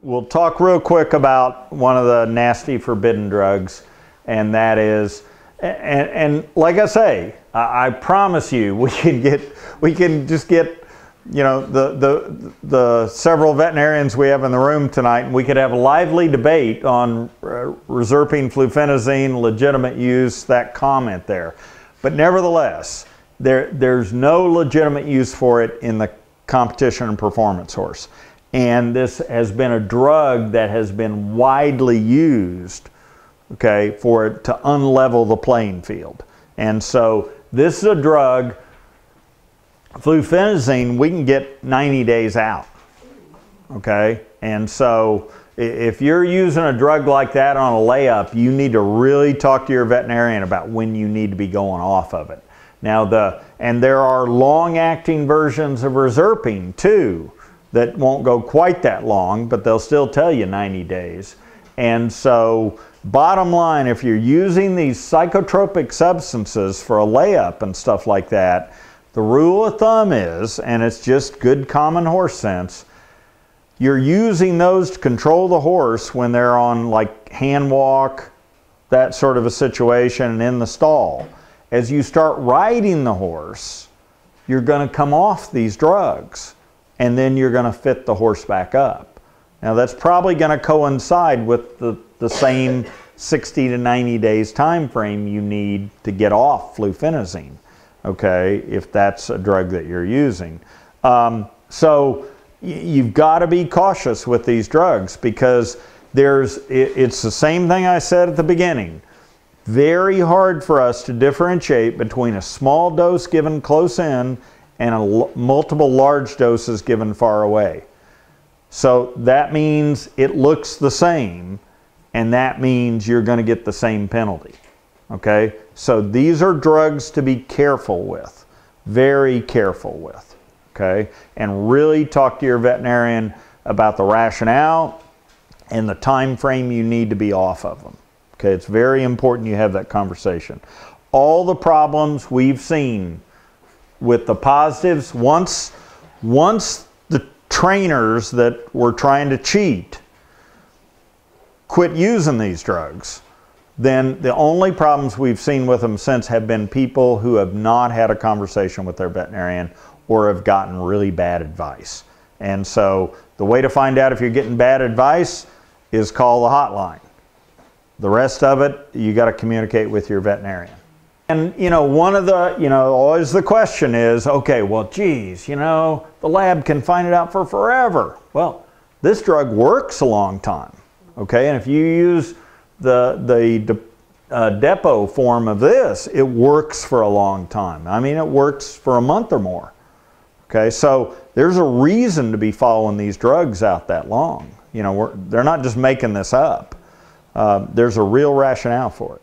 We'll talk real quick about one of the nasty forbidden drugs, and that is, and like I say, I promise you, we can just get, you know, the several veterinarians we have in the room tonight, and we could have a lively debate on Reserpine, Fluphenazine, legitimate use, that comment there. But nevertheless, there's no legitimate use for it in the competition and performance horse. And this has been a drug that has been widely used, okay, for it to unlevel the playing field. And so this is a drug, Fluphenazine, we can get 90 days out, okay? And so if you're using a drug like that on a layup, you need to really talk to your veterinarian about when you need to be going off of it. Now, and there are long-acting versions of Reserpine too, that won't go quite that long, but they'll still tell you 90 days. And so, bottom line, if you're using these psychotropic substances for a layup and stuff like that, the rule of thumb is, and it's just good common horse sense, you're using those to control the horse when they're on like hand walk, that sort of a situation, and in the stall. As you start riding the horse, you're going to come off these drugs, and then you're going to fit the horse back up. Now that's probably going to coincide with the same 60 to 90 days time frame you need to get off Fluphenazine, okay, if that's a drug that you're using. So you've got to be cautious with these drugs, because it's the same thing I said at the beginning. Very hard for us to differentiate between a small dose given close in and multiple large doses given far away. So that means it looks the same, and that means you're going to get the same penalty. Okay? So these are drugs to be careful with, very careful with. Okay? And really talk to your veterinarian about the rationale and the time frame you need to be off of them. Okay? It's very important you have that conversation. All the problems we've seen with the positives, once the trainers that were trying to cheat quit using these drugs, then the only problems we've seen with them since have been people who have not had a conversation with their veterinarian or have gotten really bad advice. And so the way to find out if you're getting bad advice is call the hotline. The rest of it, you got to communicate with your veterinarian. And, you know, one of the, always the question is, okay, well, geez, the lab can find it out for forever. Well, this drug works a long time, okay? And if you use the depot form of this, it works for a long time. I mean, it works for a month or more, okay? So there's a reason to be following these drugs out that long. They're not just making this up. There's a real rationale for it.